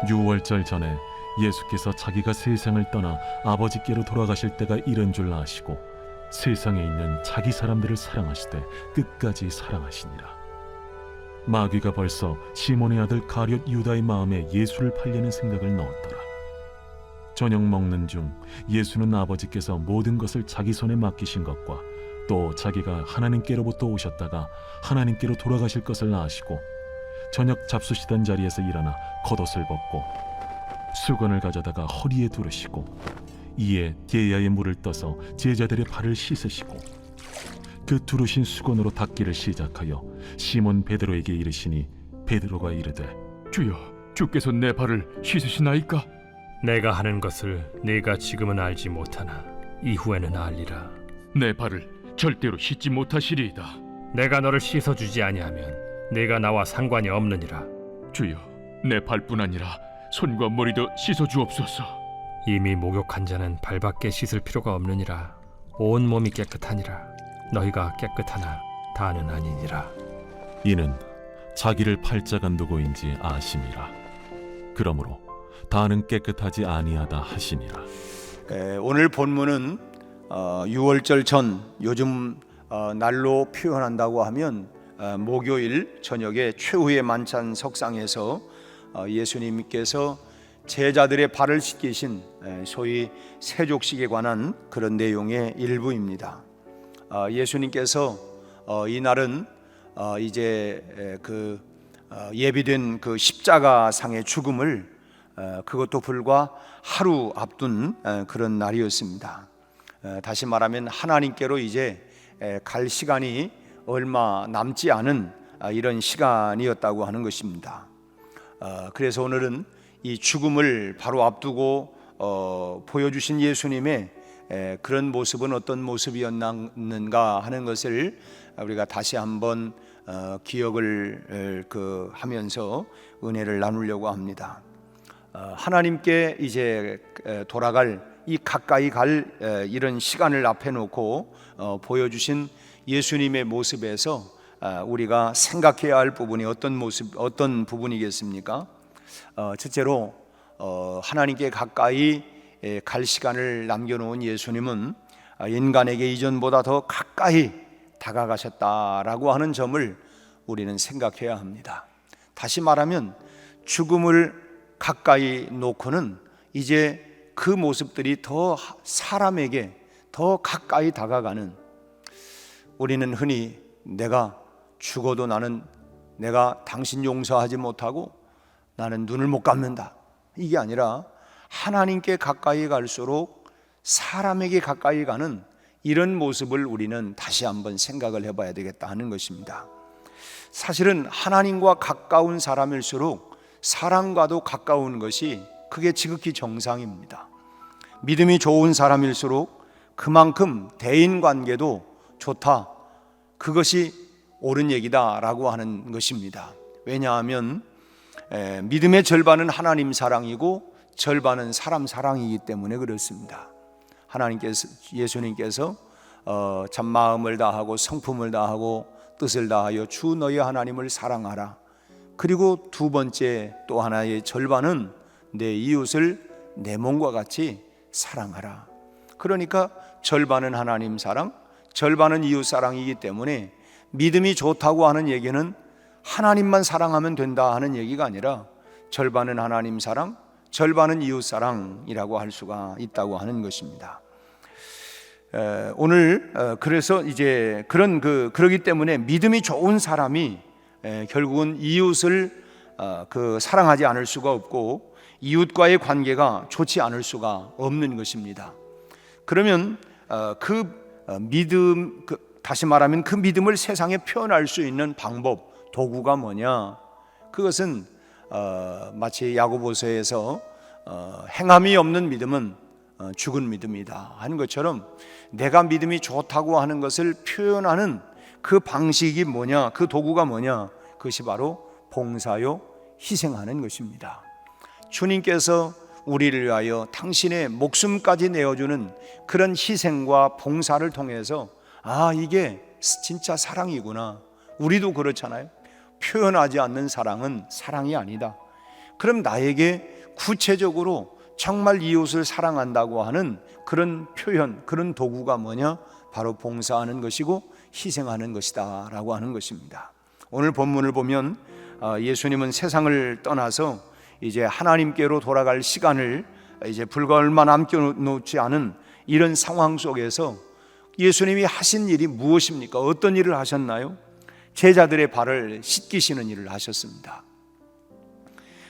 유월절 전에 예수께서 자기가 세상을 떠나 아버지께로 돌아가실 때가 이른 줄 아시고 세상에 있는 자기 사람들을 사랑하시되 끝까지 사랑하시니라. 마귀가 벌써 시몬의 아들 가룟 유다의 마음에 예수를 팔려는 생각을 넣었더라. 저녁 먹는 중 예수는 아버지께서 모든 것을 자기 손에 맡기신 것과 또 자기가 하나님께로부터 오셨다가 하나님께로 돌아가실 것을 아시고 저녁 잡수시던 자리에서 일어나 겉옷을 벗고 수건을 가져다가 허리에 두르시고 이에 게야의 물을 떠서 제자들의 발을 씻으시고 그 두르신 수건으로 닦기를 시작하여 시몬 베드로에게 이르시니 베드로가 이르되 주여, 주께서 내 발을 씻으시나이까? 내가 하는 것을 네가 지금은 알지 못하나 이후에는 알리라. 내 발을 절대로 씻지 못하시리이다. 내가 너를 씻어주지 아니하면 네가 나와 상관이 없느니라. 주여, 내 발뿐 아니라 손과 머리도 씻어주옵소서. 이미 목욕한 자는 발밖에 씻을 필요가 없느니라. 온 몸이 깨끗하니라. 너희가 깨끗하나 다는 아니니라. 이는 자기를 팔자간 누구인지 아심이라. 그러므로 다는 깨끗하지 아니하다 하시니라. 오늘 본문은 유월절 전 요즘 날로 표현한다고 하면 목요일 저녁에 최후의 만찬 석상에서 예수님께서 제자들의 발을 씻기신 소위 세족식에 관한 그런 내용의 일부입니다. 예수님께서 이날은 이제 그 예비된 그 십자가상의 죽음을 그것도 불과 하루 앞둔 그런 날이었습니다. 다시 말하면 하나님께로 이제 갈 시간이 얼마 남지 않은 이런 시간이었다고 하는 것입니다. 그래서 오늘은 이 죽음을 바로 앞두고 보여주신 예수님의 그런 모습은 어떤 모습이었는가 하는 것을 우리가 다시 한번 기억을 하면서 은혜를 나누려고 합니다. 하나님께 이제 돌아갈 이 가까이 갈 이런 시간을 앞에 놓고 보여주신 예수님의 모습에서 우리가 생각해야 할 부분이 어떤 부분이겠습니까? 첫째로 하나님께 가까이 갈 시간을 남겨놓은 예수님은 인간에게 이전보다 더 가까이 다가가셨다라고 하는 점을 우리는 생각해야 합니다. 다시 말하면 죽음을 가까이 놓고는 이제 그 모습들이 더 사람에게 더 가까이 다가가는, 우리는 흔히 내가 죽어도 내가 당신 용서하지 못하고 나는 눈을 못 감는다, 이게 아니라 하나님께 가까이 갈수록 사람에게 가까이 가는 이런 모습을 우리는 다시 한번 생각을 해봐야 되겠다 하는 것입니다. 사실은 하나님과 가까운 사람일수록 사람과도 가까운 것이 그게 지극히 정상입니다. 믿음이 좋은 사람일수록 그만큼 대인관계도 좋다, 그것이 옳은 얘기다라고 하는 것입니다. 왜냐하면 믿음의 절반은 하나님 사랑이고 절반은 사람 사랑이기 때문에 그렇습니다. 예수님께서 참 마음을 다하고 성품을 다하고 뜻을 다하여 주 너희 하나님을 사랑하라. 그리고 두 번째 또 하나의 절반은 내 이웃을 내 몸과 같이 사랑하라. 그러니까 절반은 하나님 사랑, 절반은 이웃 사랑이기 때문에 믿음이 좋다고 하는 얘기는 하나님만 사랑하면 된다 하는 얘기가 아니라 절반은 하나님 사랑, 절반은 이웃 사랑이라고 할 수가 있다고 하는 것입니다. 오늘 그래서 이제 그러기 때문에 믿음이 좋은 사람이 결국은 이웃을 사랑하지 않을 수가 없고 이웃과의 관계가 좋지 않을 수가 없는 것입니다. 그러면 다시 말하면 그 믿음을 세상에 표현할 수 있는 방법, 도구가 뭐냐? 그것은 마치 야고보서에서 행함이 없는 믿음은 죽은 믿음이다 하는 것처럼 내가 믿음이 좋다고 하는 것을 표현하는 그 방식이 뭐냐, 그 도구가 뭐냐? 그것이 바로 봉사요, 희생하는 것입니다. 주님께서 우리를 위하여 당신의 목숨까지 내어주는 그런 희생과 봉사를 통해서 이게 진짜 사랑이구나. 우리도 그렇잖아요. 표현하지 않는 사랑은 사랑이 아니다. 그럼 나에게 구체적으로 정말 이웃을 사랑한다고 하는 그런 표현, 그런 도구가 뭐냐? 바로 봉사하는 것이고 희생하는 것이다 라고 하는 것입니다. 오늘 본문을 보면 예수님은 세상을 떠나서 이제 하나님께로 돌아갈 시간을 이제 불과 얼마 남겨놓지 않은 이런 상황 속에서 예수님이 하신 일이 무엇입니까? 어떤 일을 하셨나요? 제자들의 발을 씻기시는 일을 하셨습니다.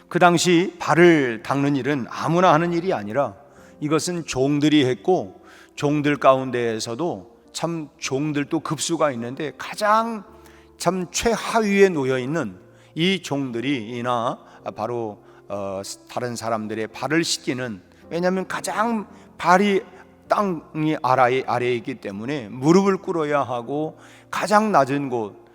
그 당시 발을 닦는 일은 아무나 하는 일이 아니라 이것은 종들이 했고, 종들 가운데에서도 참 종들도 급수가 있는데 가장 참 최하위에 놓여 있는 이 종들이나 바로 다른 사람들의 발을 씻기는, 왜냐하면 가장 발이 땅이 아래에 있기 때문에 무릎을 꿇어야 하고 가장 낮은 곳,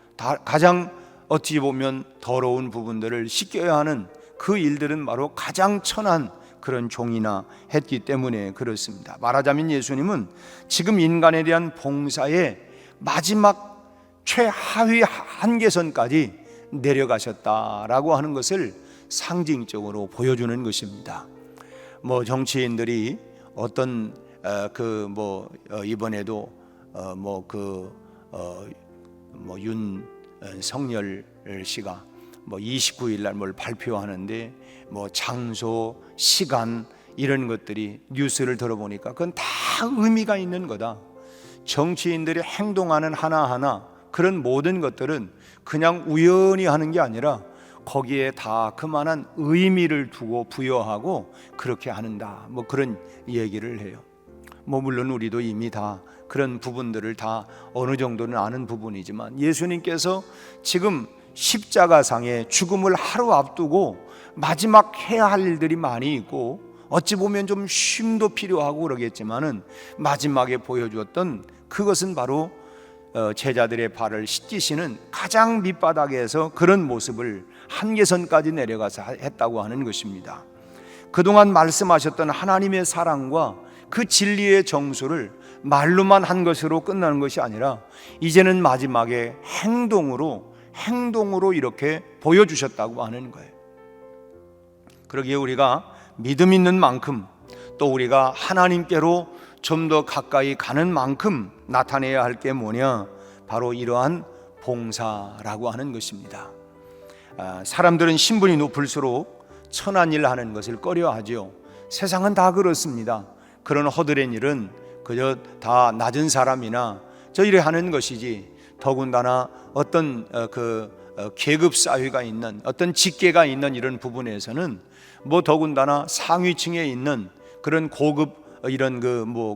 가장 어찌 보면 더러운 부분들을 씻겨야 하는 그 일들은 바로 가장 천한 그런 종이나 했기 때문에 그렇습니다. 말하자면 예수님은 지금 인간에 대한 봉사의 마지막 최하위 한계선까지 내려가셨다라고 하는 것을 상징적으로 보여주는 것입니다. 뭐 정치인들이 어떤 이번에도 윤석열 씨가 29일 날 뭘 발표하는데 장소, 시간 이런 것들이 뉴스를 들어보니까 그건 다 의미가 있는 거다. 정치인들이 행동하는 하나하나 그런 모든 것들은 그냥 우연히 하는 게 아니라 거기에 다 그만한 의미를 두고 부여하고 그렇게 하는다. 그런 얘기를 해요. 물론 우리도 이미 다 그런 부분들을 다 어느 정도는 아는 부분이지만, 예수님께서 지금 십자가상의 죽음을 하루 앞두고 마지막 해야 할 일들이 많이 있고 어찌 보면 좀 쉼도 필요하고 그러겠지만은 마지막에 보여주었던 그것은 바로 제자들의 발을 씻기시는 가장 밑바닥에서 그런 모습을 한계선까지 내려가서 했다고 하는 것입니다. 그동안 말씀하셨던 하나님의 사랑과 그 진리의 정수를 말로만 한 것으로 끝나는 것이 아니라 이제는 마지막에 행동으로 이렇게 보여주셨다고 하는 거예요. 그러기에 우리가 믿음 있는 만큼, 또 우리가 하나님께로 좀 더 가까이 가는 만큼 나타내야 할 게 뭐냐? 바로 이러한 봉사라고 하는 것입니다. 사람들은 신분이 높을수록 천한 일 하는 것을 꺼려하죠. 세상은 다 그렇습니다. 그런 허드렛 일은 그저 다 낮은 사람이나 저이래 하는 것이지, 더군다나 어떤 계급 사회가 있는, 어떤 직계가 있는 이런 부분에서는 더군다나 상위층에 있는 그런 고급 이런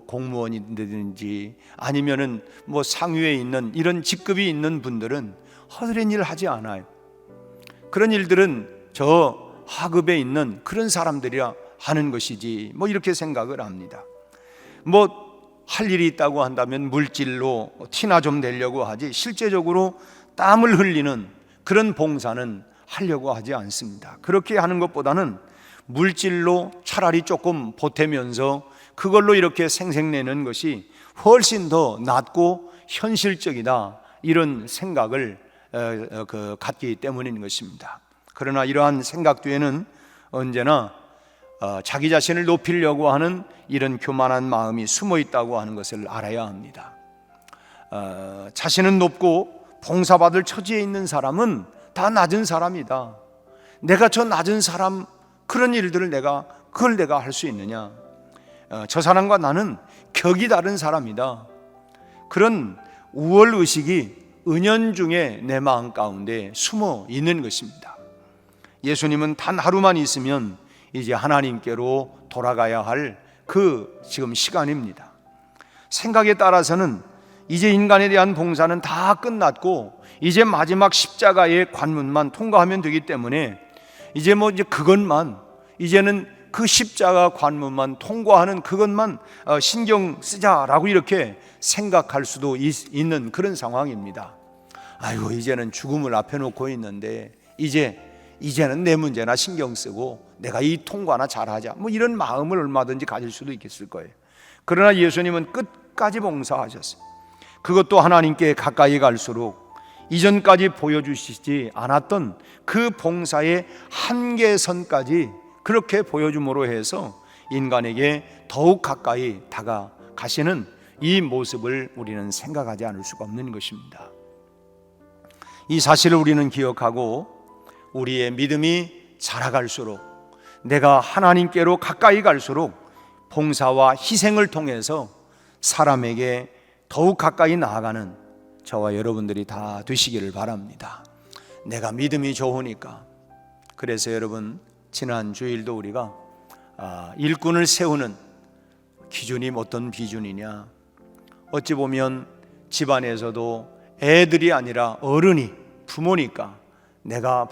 공무원이든지 아니면은 상위에 있는 이런 직급이 있는 분들은 허드렛 일을 하지 않아요. 그런 일들은 저 하급에 있는 그런 사람들이라 하는 것이지 이렇게 생각을 합니다. 할 일이 있다고 한다면 물질로 티나 좀 내려고 하지, 실제적으로 땀을 흘리는 그런 봉사는 하려고 하지 않습니다. 그렇게 하는 것보다는 물질로 차라리 조금 보태면서 그걸로 이렇게 생색내는 것이 훨씬 더 낫고 현실적이다, 이런 생각을 갖기 때문인 것입니다. 그러나 이러한 생각 뒤에는 언제나 자기 자신을 높이려고 하는 이런 교만한 마음이 숨어 있다고 하는 것을 알아야 합니다. 자신은 높고 봉사받을 처지에 있는 사람은 다 낮은 사람이다. 내가 저 낮은 사람 그런 일들을 내가 할 수 있느냐? 저 사람과 나는 격이 다른 사람이다. 그런 우월의식이 은연중에 내 마음 가운데 숨어 있는 것입니다. 예수님은 단 하루만 있으면 이제 하나님께로 돌아가야 할 지금 시간입니다. 생각에 따라서는 이제 인간에 대한 봉사는 다 끝났고 이제 마지막 십자가의 관문만 통과하면 되기 때문에 이제 이제는 그 십자가 관문만 통과하는 그것만 신경 쓰자라고 이렇게 생각할 수도 있는 그런 상황입니다. 아이고, 이제는 죽음을 앞에 놓고 있는데 이제는 내 문제나 신경 쓰고 내가 이 통과나 잘하자, 이런 마음을 얼마든지 가질 수도 있겠을 거예요. 그러나 예수님은 끝까지 봉사하셨어요. 그것도 하나님께 가까이 갈수록 이전까지 보여주시지 않았던 그 봉사의 한계선까지 그렇게 보여줌으로 해서 인간에게 더욱 가까이 다가가시는 이 모습을 우리는 생각하지 않을 수가 없는 것입니다. 이 사실을 우리는 기억하고 우리의 믿음이 자라갈수록, 내가 하나님께로 가까이 갈수록 봉사와 희생을 통해서 사람에게 더욱 가까이 나아가는 저와 여러분들이 다 되시기를 바랍니다. 내가 믿음이 좋으니까. 그래서 여러분, 지난 주일도 우리가 일꾼을 세우는 기준이 어떤 기준이냐, 어찌 보면 집안에서도 애들이 아니라 어른이, 부모니까 내가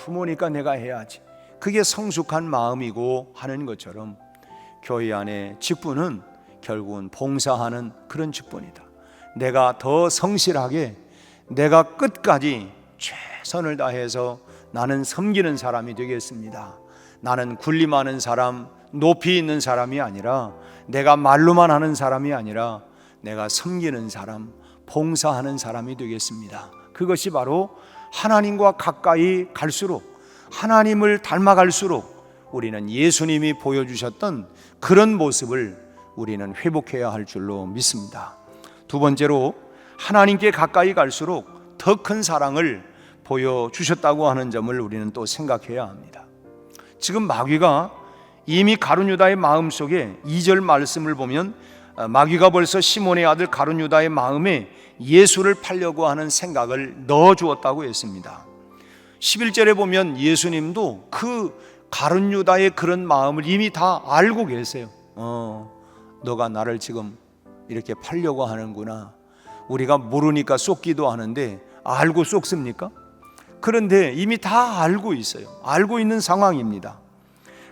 해야지, 그게 성숙한 마음이고 하는 것처럼 교회 안에 직분은 결국은 봉사하는 그런 직분이다. 내가 더 성실하게, 내가 끝까지 최선을 다해서 나는 섬기는 사람이 되겠습니다. 나는 군림하는 사람, 높이 있는 사람이 아니라, 내가 말로만 하는 사람이 아니라 내가 섬기는 사람, 봉사하는 사람이 되겠습니다. 그것이 바로 하나님과 가까이 갈수록, 하나님을 닮아갈수록 우리는 예수님이 보여주셨던 그런 모습을 우리는 회복해야 할 줄로 믿습니다. 두 번째로, 하나님께 가까이 갈수록 더 큰 사랑을 보여주셨다고 하는 점을 우리는 또 생각해야 합니다. 지금 마귀가 이미 가룟 유다의 마음속에 2절 말씀을 보면 마귀가 벌써 시몬의 아들 가룟 유다의 마음에 예수를 팔려고 하는 생각을 넣어주었다고 했습니다. 11절에 보면 예수님도 그 가룟 유다의 그런 마음을 이미 다 알고 계세요. 너가 나를 지금 이렇게 팔려고 하는구나. 우리가 모르니까 속기도 하는데 알고 속습니까? 그런데 이미 다 알고 있어요. 알고 있는 상황입니다.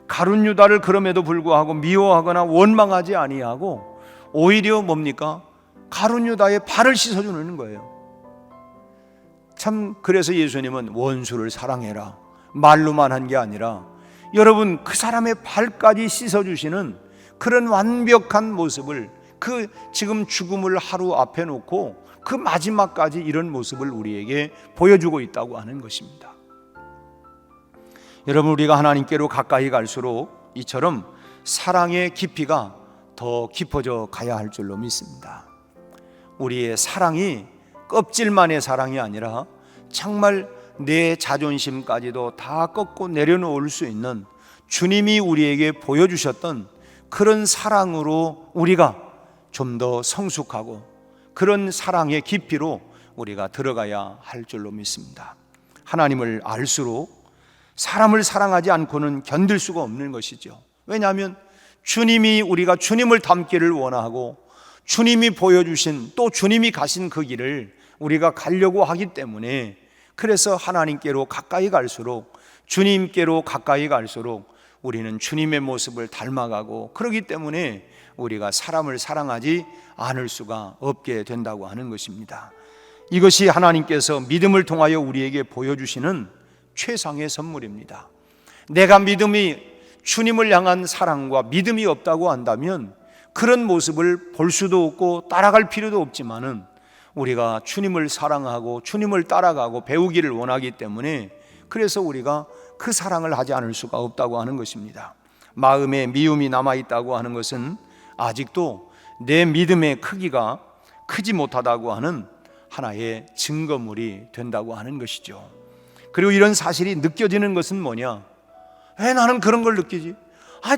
가룟 유다를 그럼에도 불구하고 미워하거나 원망하지 아니하고 오히려 뭡니까? 가룟 유다의 발을 씻어주는 거예요. 참, 그래서 예수님은 원수를 사랑해라, 말로만 한 게 아니라 여러분 그 사람의 발까지 씻어주시는 그런 완벽한 모습을, 그 지금 죽음을 하루 앞에 놓고 그 마지막까지 이런 모습을 우리에게 보여주고 있다고 하는 것입니다. 여러분, 우리가 하나님께로 가까이 갈수록 이처럼 사랑의 깊이가 더 깊어져 가야 할 줄로 믿습니다. 우리의 사랑이 껍질만의 사랑이 아니라 정말 내 자존심까지도 다 꺾고 내려놓을 수 있는 주님이 우리에게 보여주셨던 그런 사랑으로 우리가 좀 더 성숙하고 그런 사랑의 깊이로 우리가 들어가야 할 줄로 믿습니다. 하나님을 알수록 사람을 사랑하지 않고는 견딜 수가 없는 것이죠. 왜냐하면 주님이, 우리가 주님을 닮기를 원하고 주님이 보여주신, 또 주님이 가신 그 길을 우리가 가려고 하기 때문에, 그래서 하나님께로 가까이 갈수록, 주님께로 가까이 갈수록 우리는 주님의 모습을 닮아가고, 그렇기 때문에 우리가 사람을 사랑하지 않을 수가 없게 된다고 하는 것입니다. 이것이 하나님께서 믿음을 통하여 우리에게 보여주시는 최상의 선물입니다. 내가 믿음이, 주님을 향한 사랑과 믿음이 없다고 한다면 그런 모습을 볼 수도 없고 따라갈 필요도 없지만은, 우리가 주님을 사랑하고 주님을 따라가고 배우기를 원하기 때문에, 그래서 우리가 그 사랑을 하지 않을 수가 없다고 하는 것입니다. 마음에 미움이 남아있다고 하는 것은 아직도 내 믿음의 크기가 크지 못하다고 하는 하나의 증거물이 된다고 하는 것이죠. 그리고 이런 사실이 느껴지는 것은 뭐냐? 왜 나는 그런 걸 느끼지?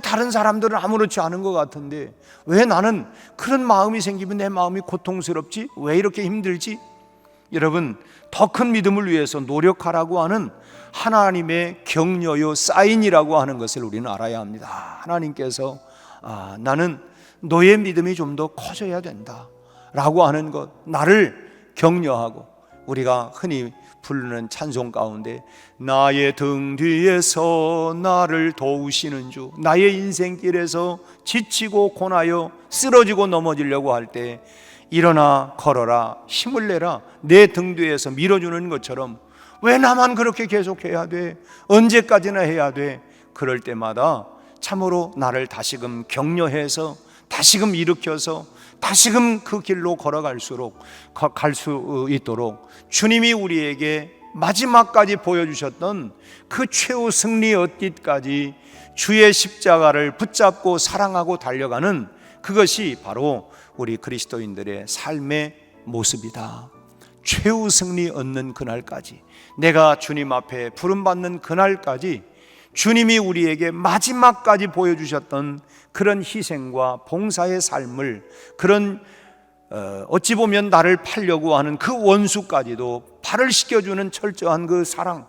다른 사람들은 아무렇지 않은 것 같은데 왜 나는 그런 마음이 생기면 내 마음이 고통스럽지? 왜 이렇게 힘들지? 여러분, 더 큰 믿음을 위해서 노력하라고 하는 하나님의 격려요, 사인이라고 하는 것을 우리는 알아야 합니다. 하나님께서 나는 너의 믿음이 좀 더 커져야 된다 라고 하는 것, 나를 격려하고, 우리가 흔히 부르는 찬송 가운데 나의 등 뒤에서 나를 도우시는 주, 나의 인생길에서 지치고 고나여 쓰러지고 넘어지려고 할 때 일어나 걸어라, 힘을 내라, 내 등 뒤에서 밀어주는 것처럼 왜 나만 그렇게 계속해야 돼? 언제까지나 해야 돼? 그럴 때마다 참으로 나를 다시금 격려해서, 다시금 일으켜서, 다시금 그 길로 걸어갈수록 갈 수 있도록 주님이 우리에게 마지막까지 보여주셨던 그 최후 승리 얻기까지 주의 십자가를 붙잡고 사랑하고 달려가는 그것이 바로 우리 그리스도인들의 삶의 모습이다. 최후 승리 얻는 그날까지, 내가 주님 앞에 부름받는 그날까지 주님이 우리에게 마지막까지 보여주셨던 그런 희생과 봉사의 삶을, 그런 어찌 보면 나를 팔려고 하는 그 원수까지도 발을 씻겨주는 철저한 그 사랑,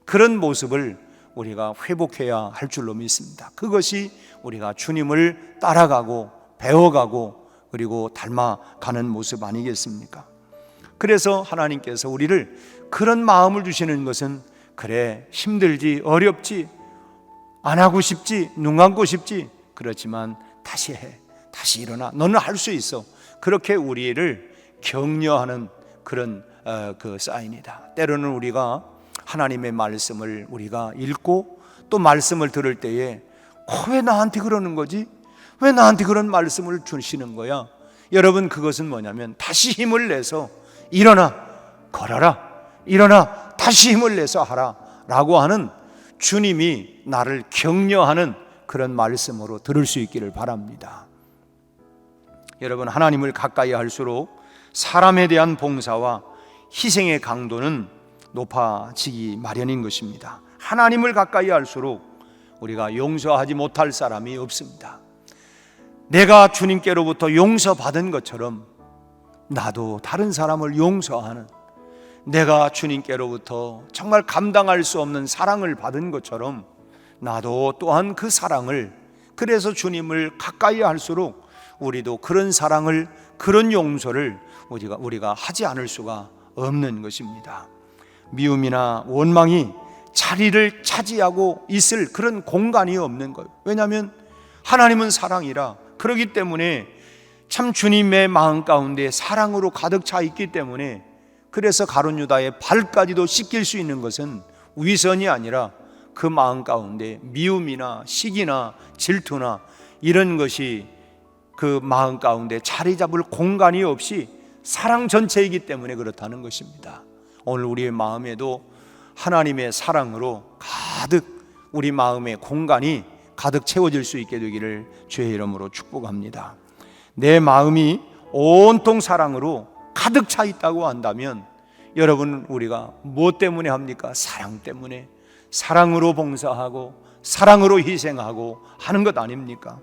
그런 모습을 우리가 회복해야 할 줄로 믿습니다. 그것이 우리가 주님을 따라가고 배워가고 그리고 닮아가는 모습 아니겠습니까? 그래서 하나님께서 우리를 그런 마음을 주시는 것은, 그래 힘들지, 어렵지, 안 하고 싶지, 눈 감고 싶지, 그렇지만 다시 해, 다시 일어나, 너는 할 수 있어, 그렇게 우리를 격려하는 그런 그 사인이다. 때로는 우리가 하나님의 말씀을 우리가 읽고 또 말씀을 들을 때에 왜 나한테 그러는 거지? 왜 나한테 그런 말씀을 주시는 거야? 여러분, 그것은 뭐냐면 다시 힘을 내서 일어나, 걸어라, 일어나, 다시 힘을 내서 하라 라고 하는, 주님이 나를 격려하는 그런 말씀으로 들을 수 있기를 바랍니다. 여러분, 하나님을 가까이 할수록 사람에 대한 봉사와 희생의 강도는 높아지기 마련인 것입니다. 하나님을 가까이 할수록 우리가 용서하지 못할 사람이 없습니다. 내가 주님께로부터 용서받은 것처럼 나도 다른 사람을 용서하는, 내가 주님께로부터 정말 감당할 수 없는 사랑을 받은 것처럼 나도 또한 그 사랑을, 그래서 주님을 가까이 할수록 우리도 그런 사랑을, 그런 용서를 우리가 하지 않을 수가 없는 것입니다. 미움이나 원망이 자리를 차지하고 있을 그런 공간이 없는 거예요. 왜냐하면 하나님은 사랑이라, 그렇기 때문에 참 주님의 마음 가운데 사랑으로 가득 차 있기 때문에, 그래서 가룟 유다의 발까지도 씻길 수 있는 것은 위선이 아니라 그 마음 가운데 미움이나 시기나 질투나 이런 것이 그 마음 가운데 자리 잡을 공간이 없이 사랑 전체이기 때문에 그렇다는 것입니다. 오늘 우리의 마음에도 하나님의 사랑으로 가득 우리 마음의 공간이 가득 채워질 수 있게 되기를 주의 이름으로 축복합니다. 내 마음이 온통 사랑으로 가득 차 있다고 한다면, 여러분, 우리가 무엇 때문에 합니까? 사랑 때문에. 사랑으로 봉사하고 사랑으로 희생하고 하는 것 아닙니까?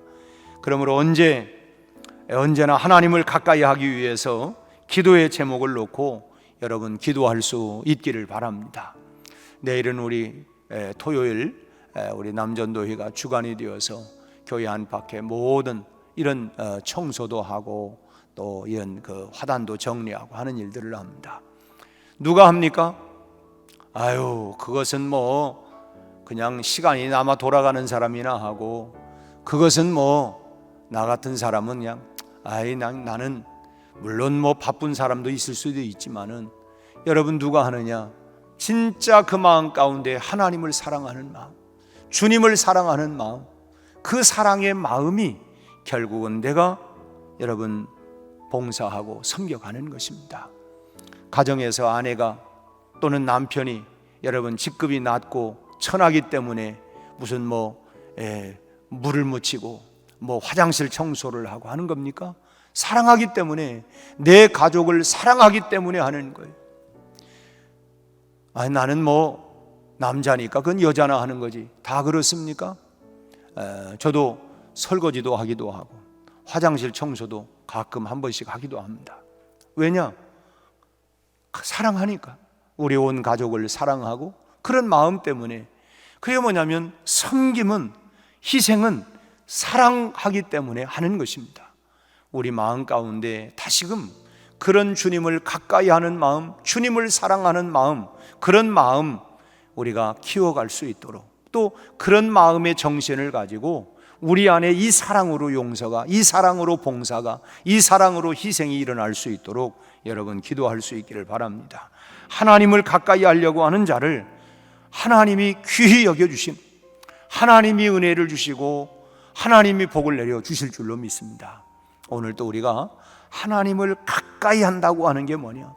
그러므로 언제나 하나님을 가까이 하기 위해서 기도의 제목을 놓고 여러분 기도할 수 있기를 바랍니다. 내일은 우리 토요일 우리 남전도회가 주관이 되어서 교회 안팎의 모든 이런 청소도 하고 또 이런 그 화단도 정리하고 하는 일들을 합니다. 누가 합니까? 아유, 그것은 뭐 그냥 시간이 남아 돌아가는 사람이나 하고, 그것은 뭐 나 같은 사람은 그냥 나는 물론 뭐 바쁜 사람도 있을 수도 있지만은, 여러분, 누가 하느냐? 진짜 그 마음 가운데 하나님을 사랑하는 마음, 주님을 사랑하는 마음, 그 사랑의 마음이 결국은 내가 여러분 봉사하고 섬겨가는 것입니다. 가정에서 아내가 또는 남편이 여러분 직급이 낮고 천하기 때문에 무슨 물을 묻히고 화장실 청소를 하고 하는 겁니까? 사랑하기 때문에, 내 가족을 사랑하기 때문에 하는 거예요. 나는 남자니까 그건 여자나 하는 거지, 다 그렇습니까? 저도 설거지도 하기도 하고 화장실 청소도 가끔 한 번씩 하기도 합니다. 왜냐? 사랑하니까. 우리 온 가족을 사랑하고 그런 마음 때문에. 그게 뭐냐면 섬김은, 희생은 사랑하기 때문에 하는 것입니다. 우리 마음 가운데 다시금 그런 주님을 가까이 하는 마음, 주님을 사랑하는 마음, 그런 마음 우리가 키워갈 수 있도록, 또 그런 마음의 정신을 가지고 우리 안에 이 사랑으로 용서가, 이 사랑으로 봉사가, 이 사랑으로 희생이 일어날 수 있도록 여러분 기도할 수 있기를 바랍니다. 하나님을 가까이 하려고 하는 자를 하나님이 귀히 여겨주신, 하나님이 은혜를 주시고 하나님이 복을 내려 주실 줄로 믿습니다. 오늘도 우리가 하나님을 가까이 한다고 하는 게 뭐냐?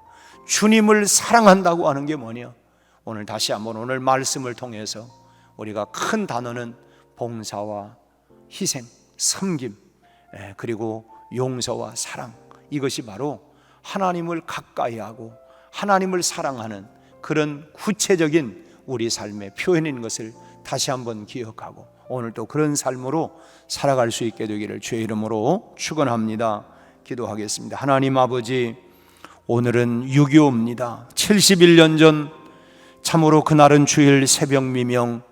주님을 사랑한다고 하는 게 뭐냐? 오늘 다시 한번 오늘 말씀을 통해서 우리가 큰 단어는 봉사와 희생, 섬김, 그리고 용서와 사랑, 이것이 바로 하나님을 가까이 하고 하나님을 사랑하는 그런 구체적인 우리 삶의 표현인 것을 다시 한번 기억하고 오늘 또 그런 삶으로 살아갈 수 있게 되기를 주의 이름으로 축원합니다. 기도하겠습니다. 하나님 아버지, 오늘은 6.25입니다. 71년 전 참으로 그날은 주일 새벽 미명,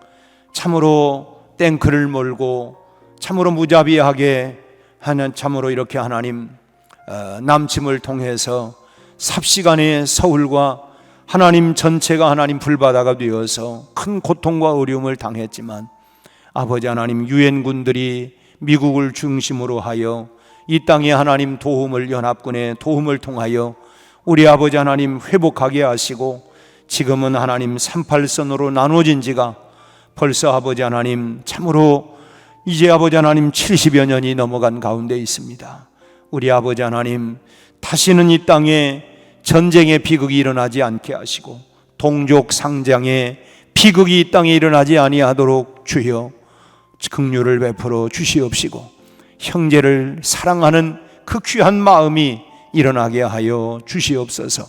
참으로 탱크를 몰고 참으로 무자비하게 하는, 참으로 이렇게 하나님 남침을 통해서 삽시간에 서울과 하나님 전체가 하나님 불바다가 되어서 큰 고통과 어려움을 당했지만 아버지 하나님, 유엔군들이 미국을 중심으로 하여 이 땅에 하나님 도움을, 연합군의 도움을 통하여 우리 아버지 하나님 회복하게 하시고 지금은 하나님 38선으로 나눠진 지가 벌써 아버지 하나님 참으로 이제 아버지 하나님 70여 년이 넘어간 가운데 있습니다. 우리 아버지 하나님, 다시는 이 땅에 전쟁의 비극이 일어나지 않게 하시고 동족 상장의 비극이 이 땅에 일어나지 아니하도록 주여 긍휼을 베풀어 주시옵시고 형제를 사랑하는 그 귀한 마음이 일어나게 하여 주시옵소서.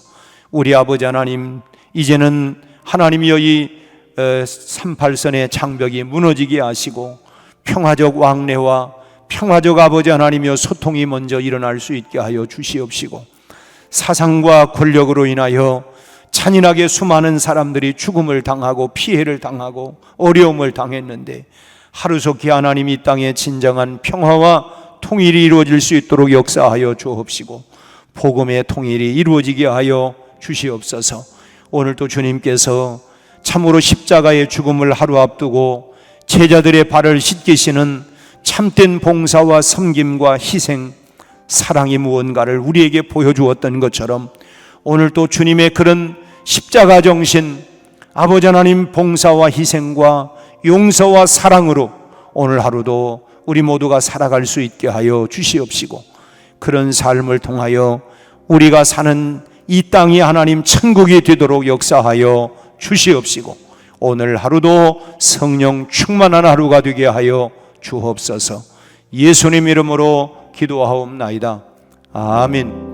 우리 아버지 하나님, 이제는 하나님이여 이 38선의 장벽이 무너지게 하시고 평화적 왕래와 평화적 아버지 하나님이여 소통이 먼저 일어날 수 있게 하여 주시옵시고 사상과 권력으로 인하여 잔인하게 수많은 사람들이 죽음을 당하고 피해를 당하고 어려움을 당했는데 하루속히 하나님이 이 땅에 진정한 평화와 통일이 이루어질 수 있도록 역사하여 주옵시고 복음의 통일이 이루어지게 하여 주시옵소서. 오늘도 주님께서 참으로 십자가의 죽음을 하루 앞두고 제자들의 발을 씻기시는 참된 봉사와 섬김과 희생, 사랑이 무언가를 우리에게 보여주었던 것처럼 오늘 또 주님의 그런 십자가 정신, 아버지 하나님 봉사와 희생과 용서와 사랑으로 오늘 하루도 우리 모두가 살아갈 수 있게 하여 주시옵시고 그런 삶을 통하여 우리가 사는 이 땅이 하나님 천국이 되도록 역사하여 주시옵시고 오늘 하루도 성령 충만한 하루가 되게 하여 주옵소서. 예수님 이름으로 기도하옵나이다. 아멘.